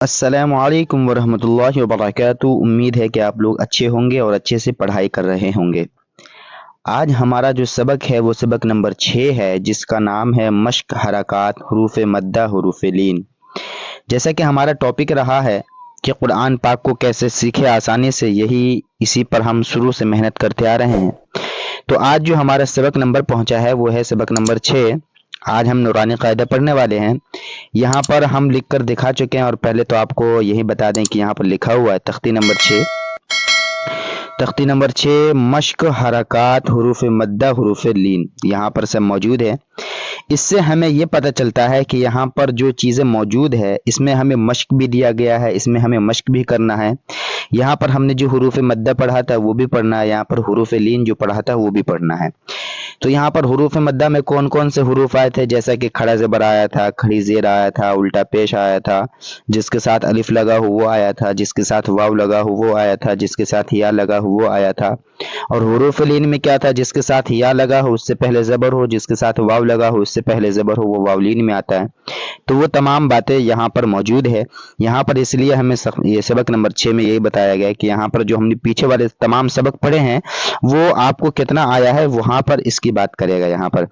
السلام علیکم ورحمۃ اللہ وبرکاتہ۔ امید ہے کہ آپ لوگ اچھے ہوں گے اور اچھے سے پڑھائی کر رہے ہوں گے۔ آج ہمارا جو سبق ہے وہ سبق نمبر 6 ہے، جس کا نام ہے مشق حرکات حروف مدہ حروف لین۔ جیسا کہ ہمارا ٹاپک رہا ہے کہ قرآن پاک کو کیسے سیکھے آسانی سے، اسی پر ہم شروع سے محنت کرتے آ رہے ہیں۔ تو آج جو ہمارا سبق نمبر پہنچا ہے وہ ہے سبق نمبر 6۔ آج ہم نورانی قاعدہ پڑھنے والے ہیں۔ یہاں پر ہم لکھ کر دکھا چکے ہیں، اور پہلے تو آپ کو یہی بتا دیں کہ یہاں پر لکھا ہوا ہے تختی نمبر 6 مشق حرکات حروف مدہ حروف لین، یہاں پر سب موجود ہے۔ اس سے ہمیں یہ پتہ چلتا ہے کہ یہاں پر جو چیزیں موجود ہے اس میں ہمیں مشق بھی دیا گیا ہے، اس میں ہمیں مشق بھی کرنا ہے۔ یہاں پر ہم نے جو حروف مدہ پڑھا تھا وہ بھی پڑھنا ہے، یہاں پر حروف لین جو پڑھا تھا وہ بھی پڑھنا ہے۔ تو یہاں پر حروف مدہ میں کون کون سے حروف آئے تھے، جیسا کہ کھڑا زبر آیا تھا، کھڑی زیر آیا تھا، الٹا پیش آیا تھا، جس کے ساتھ الف لگا ہو وہ آیا تھا، جس کے ساتھ واو لگا ہو وہ آیا تھا، جس کے ساتھ یا لگا ہو وہ آیا تھا۔ اور حروف لین میں کیا تھا، جس کے ساتھ یا لگا ہو اس سے پہلے زبر ہو، جس کے ساتھ واو لگا ہو اس سے پہلے زبر ہو، وہ واو لین میں آتا ہے۔ تو وہ تمام باتیں یہاں پر موجود ہے۔ یہاں پر اس لیے ہمیں یہ سبق نمبر 6 میں یہی بتایا گیا ہے کہ یہاں پر جو ہم نے پیچھے والے تمام سبق پڑھے ہیں وہ آپ کو کتنا آیا ہے وہاں پر اس کی بات کرے گا یہاں پر۔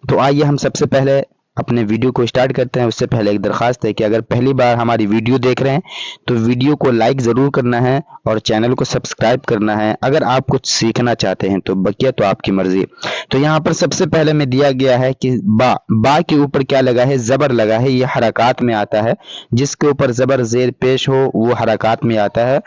تو آئیے ہم سب سے پہلے اپنے ویڈیو کو اسٹارٹ کرتے ہیں۔ اس سے پہلے ایک درخواست ہے کہ اگر پہلی بار ہماری ویڈیو دیکھ رہے ہیں تو ویڈیو کو لائک ضرور کرنا ہے اور چینل کو سبسکرائب کرنا ہے اگر آپ کچھ سیکھنا چاہتے ہیں، تو بقیہ تو آپ کی مرضی۔ تو یہاں پر سب سے پہلے میں دیا گیا ہے کہ با کے اوپر کیا لگا ہے، زبر لگا ہے، یہ حرکات میں آتا ہے۔ جس کے اوپر زبر زیر پیش ہو وہ حرکات میں آتا ہے۔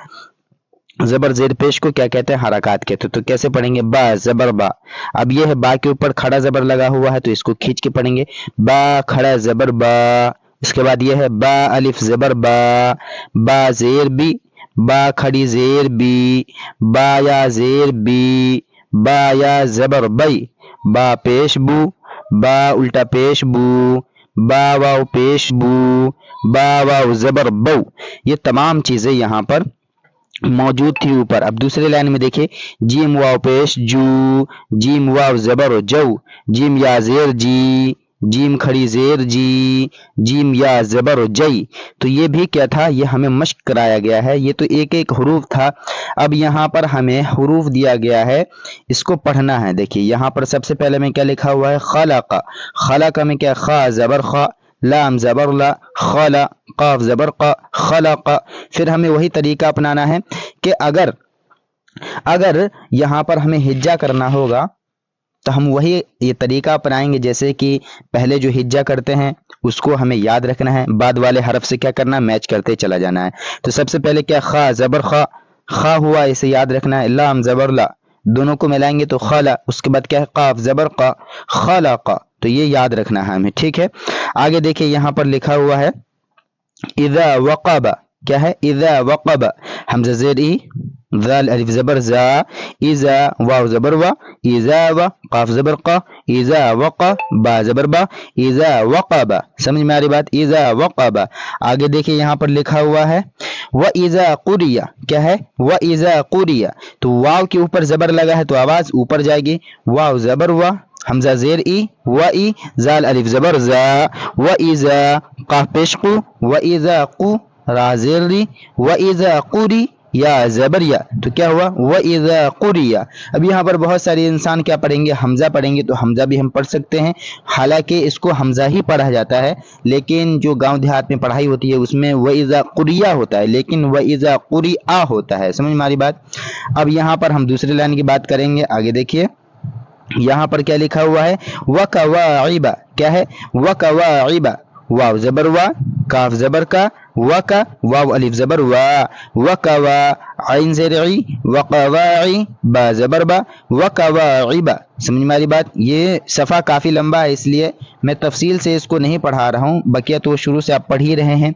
زبر زیر پیش کو کیا کہتے ہیں، حرکات کہتے ہیں۔ تو کیسے پڑھیں گے، با زبر با۔ اب یہ ہے با کے اوپر کھڑا زبر لگا ہوا ہے تو اس کو کھینچ کے پڑھیں گے، با کھڑا زبر با۔ اس کے بعد یہ ہے با الف زبر با، با زیر بی، با کھڑی زیر بی، با یا زیر بی، با یا زبر بی، با پیش بو، با الٹا پیش بو، با واو پیش بو، با واو زبر بو۔ یہ تمام چیزیں یہاں پر موجود تھی اوپر۔ اب دوسری لائن میں دیکھیں، جیم واو پیش جو، جیم واو زبر جو، جیم یا زیر جی، جیم کھڑی زیر جی، جیم یا زبر جئی۔ تو یہ بھی کیا تھا، یہ ہمیں مشق کرایا گیا ہے۔ یہ تو ایک ایک حروف تھا۔ اب یہاں پر ہمیں حروف دیا گیا ہے، اس کو پڑھنا ہے۔ دیکھیے یہاں پر سب سے پہلے میں کیا لکھا ہوا ہے، خلق۔ خلق میں کیا، خا زبر خا، لام زبر لا، خلا، قاف زبر قا، خلق۔ پھر ہمیں وہی طریقہ اپنانا ہے کہ اگر یہاں پر ہمیں ہجا کرنا ہوگا تو ہم وہی یہ طریقہ اپنائیں گے، جیسے کہ پہلے جو ہجا کرتے ہیں اس کو ہمیں یاد رکھنا ہے، بعد والے حرف سے کیا کرنا ہے، میچ کرتے چلا جانا ہے۔ تو سب سے پہلے کیا، خا زبر خا، خا ہوا اسے یاد رکھنا ہے، لام زبر لا، دونوں کو ملائیں گے تو خلا۔ اس کے بعد کیا ہے، قاف زبر قا، خلق۔ تو یہ یاد رکھنا ہے ہمیں، ٹھیک ہے۔ آگے دیکھیں یہاں پر لکھا ہوا ہے اذا وقب، کیا ہے، اذا وقب، حمزہ زیر ای، ذال الف زبر زا، اذا واو زبر وا، اذا و قاف زبر قا، اذا وقع با زبر با، اذا وقب۔ سمجھ میں آ رہی بات، اذا وقب۔ آگے دیکھیں یہاں پر لکھا ہوا ہے وَإِذَا قُرِئَ، کیا ہے، وَإِذَا قُرِئَ۔ تو واو کے اوپر زبر لگا ہے تو آواز اوپر جائے گی، واو زبر وا، حمزہ زیر ای، و ای، زال الف زبر زا، وَإِذَا قاف پیش قو، وَإِذَا قو را زیر ری، وَإِذَا قُرِئ یا زبر یا، تو کیا ہوا، وَإِذَا قُرِئَ۔ اب یہاں پر بہت سارے انسان کیا پڑھیں گے، حمزہ پڑھیں گے۔ تو حمزہ بھی ہم پڑھ سکتے ہیں، حالانکہ اس کو حمزہ ہی پڑھا جاتا ہے، لیکن جو گاؤں دیہات میں پڑھائی ہوتی ہے اس میں وَإِذَا قُرِئَ ہوتا ہے، لیکن وَإِذَا قُرِئَ ہوتا ہے۔ سمجھ میں ہماری بات۔ اب یہاں پر ہم دوسری لائن کی بات کریں گے۔ آگے دیکھیے یہاں پر کیا لکھا ہوا ہے، وَكَوَاعِبَ، کیا ہے، وَكَوَاعِبَ، واو زبر وا، کاف زبر کا، وکا واو الف زبر وا، وکوا عین زیر عی، وقواعی با زبر با، وکواعب۔ سمجھ میں آ رہی بات۔ یہ صفحہ کافی لمبا ہے اس لیے میں تفصیل سے اس کو نہیں پڑھا رہا ہوں، بقیہ تو شروع سے آپ پڑھ ہی رہے ہیں۔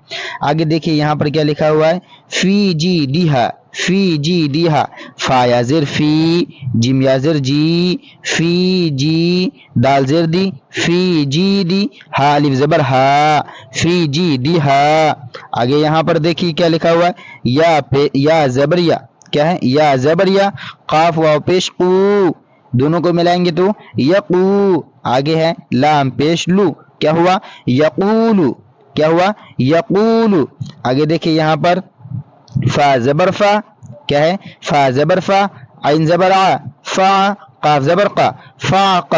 آگے دیکھیے یہاں پر کیا لکھا ہوا ہے، فی جی دیہا، فی جی دیہا، فا یا زر فی، جیم یا زر جی، فی جی، دال زر دی، فی جی دی، ہا الف زبر ہا، فی جی دی ہا۔ آگے یہاں پر دیکھیے کیا لکھا ہوا ہے، یا زبریا، کیا ہے، یا زبریا، قاف واو پیش قو، دونوں کو ملائیں گے تو یقو۔ آگے ہے لام پیش لو، کیا ہوا، یقولو، کیا ہوا یقول. آگے دیکھیے یہاں پر فا زبر فا کیا ہے فا زبر فا عین زبر آ فا قاف زبر قا فاق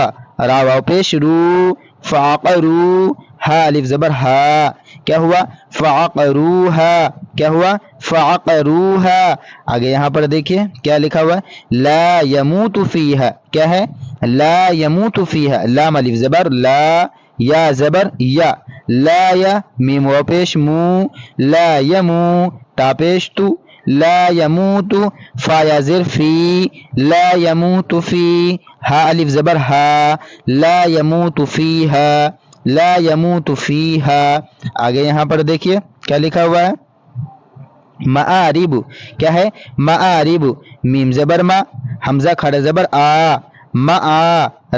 را واو پیش رو فعقرو ہا الف زبر ہا کیا ہوا فعقروها کیا ہوا فعقروها. آگے یہاں پر دیکھیے کیا لکھا ہوا ہے لا يموت فیہا کیا ہے لا يموت فیہا لام الف زبر لا یا زبر یا لا یا میم واو پیش مو لا یمو تا پیش تو لا يموت فا یا زر فی لا يموت فی ہا الف زبر ہا لا يموت فیہا لا يموت فیہا. آگے یہاں پر دیکھیے کیا لکھا ہوا ہے معارب کیا ہے معارب میم زبر ما حمزہ کھڑا زبر آ ما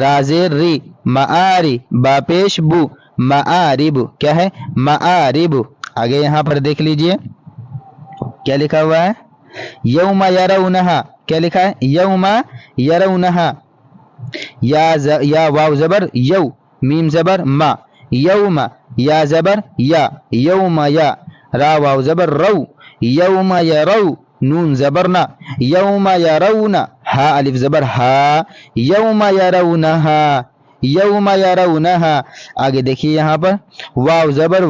را زیر ری معاری با پیش بو معارب کیا ہے معارب. آگے یہاں پر دیکھ لیجئے کیا لکھا ہوا ہے یوم یرونہا کیا لکھا ہے یوم یرونہا یا واو زبر یو میم زبر ما یوم یا زبر یا یوم یا را واو زبر رو یوم یرو نون زبرنا یوم یرون ہا الف زبر ہا یوم یرونہا یوم یرونہا. آگے دیکھیے یہاں پر واو زبر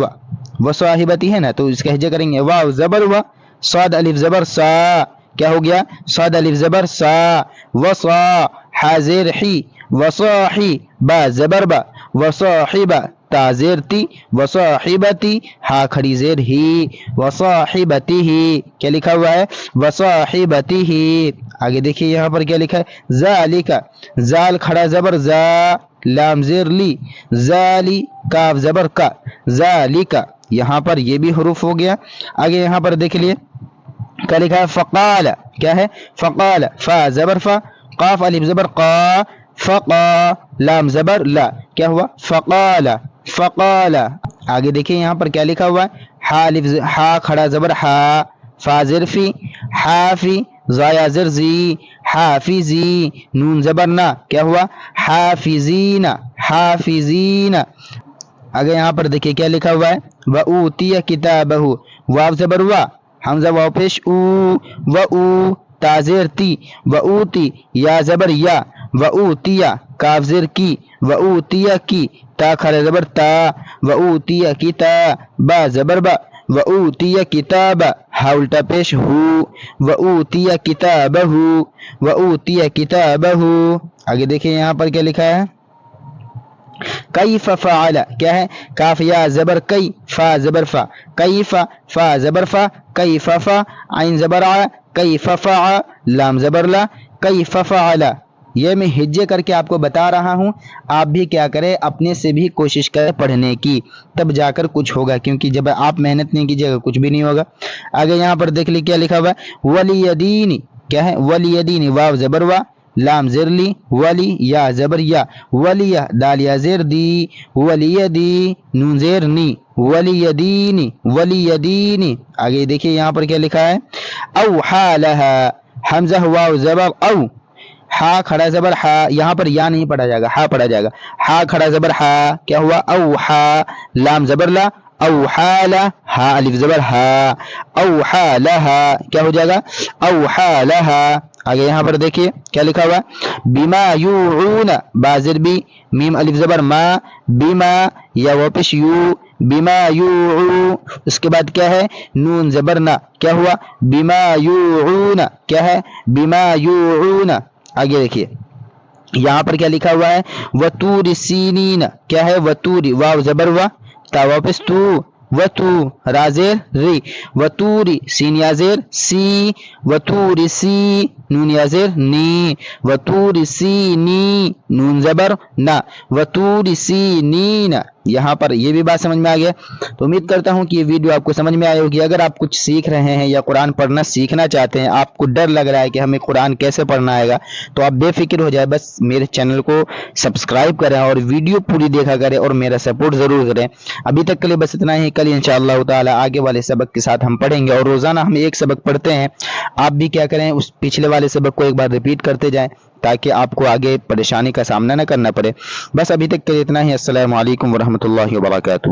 و صاحبتی ہے نا تو اس کا ہجا کریں گے واو زبر و صاد الف زبر سا کیا ہو گیا صاد الف زبر سا وصا حاضر حی وصاحی با زبر با وصاحبہ تا زیر تی وصاحبتی ہا کھڑی زیر ہی وصاحبتی ہی کیا لکھا ہوا ہے وصاحبتی ہی. آگے دیکھیے یہاں پر کیا لکھا ہے ذالکا زال کھڑا زبر زا لام زیر لی ذالی کاف زبر کا ذالکا یہاں پر یہ بھی حروف ہو گیا. آگے یہاں پر دیکھ لیے کیا لکھا ہے فقال کیا ہے فقال فا زبر فا قاف الف زبر قا فقا لام زبر لا کیا ہوا فقال فقال. آگے دیکھیں یہاں پر کیا لکھا ہوا ہے ہا کھڑا زبر ہا فا زر فی حافی زایا زر زی حافظی نون زبر نا کیا ہوا حافظین حافظین. آگے یہاں پر دیکھیے کیا لکھا ہوا ہے وَأُوتِيَ كِتَابَهُ واو زبر وا حمزہ واو پیش او و او تا زیر تی وَأُوتِي یا زبر یا وَأُوتِيَ کاف زر کی وَأُوتِيَ کی تا کھڑا زبر تا وَأُوتِيَ کتاب با زبر با وَأُوتِيَ کتاب ہا الٹا پیش ہو وَأُوتِيَ كِتَابَهُ وَأُوتِيَ كِتَابَهُ. آگے دیکھیں یہاں پر کیا لکھا ہے کیف فعل کیا ہے کاف یا زبر کئی فا زبر فا کیف فا زبر فا کیف فا عین زبر ع کیف فع لام زبر لا کیف فعل. یہ میں ہجے کر کے آپ کو بتا رہا ہوں، آپ بھی کیا کریں اپنے سے بھی کوشش کریں پڑھنے کی، تب جا کر کچھ ہوگا، کیونکہ جب آپ محنت نہیں کیجیے گا کچھ بھی نہیں ہوگا. آگے یہاں پر دیکھ لی کیا لکھا ہوا ہے ولی دین کیا ہے ولی دین واو زبر وا لام زر لی ولی یا زبر یا ولی دال یا زیر دی ولی دی نون زیر نی ولی دینی ولی دینی. آگے دیکھیے یہاں پر کیا لکھا ہے او حالها حمزہ واو زبر او ہا کھڑا زبر ہا یہاں پر یا نہیں پڑھا جائے گا ہا پڑھا جائے گا ہا کھڑا زبر ہا کیا ہوا او ہا لام زبر لا او حالہ ہا الف زبر ہا او حالها کیا ہو جائے گا او حالها. آگے یہاں پر دیکھیے کیا لکھا ہوا بما یوعون بازر بی میم الف زبر ما بما یا واپس یو بما یوعو اس کے بعد کیا ہے نون زبر نا کیا ہوا بما یوعون کیا ہے بما یوعون. آگے دیکھیے یہاں پر کیا لکھا ہوا ہے وطور سینین کیا ہے وطوری واو زبر وا تا واپس تو وتو رازیر ری وطوری سین یا زیر سی وطور سی نون یا زیر نی وطور سی نی نون زبر نا وطور سی نین. یہاں پر یہ بھی بات سمجھ میں آ گیا. تو امید کرتا ہوں کہ یہ ویڈیو آپ کو سمجھ میں آئی ہوگی. اگر آپ کچھ سیکھ رہے ہیں یا قرآن پڑھنا سیکھنا چاہتے ہیں، آپ کو ڈر لگ رہا ہے کہ ہمیں قرآن کیسے پڑھنا آئے گا، تو آپ بے فکر ہو جائے، بس میرے چینل کو سبسکرائب کریں اور ویڈیو پوری دیکھا کریں اور میرا سپورٹ ضرور کریں. ابھی تک کے لیے بس اتنا ہی. کل انشاءاللہ تعالی آگے والے سبق کے ساتھ ہم پڑھیں گے، اور روزانہ ہم ایک سبق پڑھتے ہیں. آپ بھی کیا کریں اس پچھلے والے سبق کو ایک بار ریپیٹ کرتے جائیں تاکہ آپ کو آگے پریشانی کا سامنا نہ کرنا پڑے. بس ابھی تک کے لیے اتنا ہی. السلام علیکم ورحمۃ اللہ وبرکاتہ.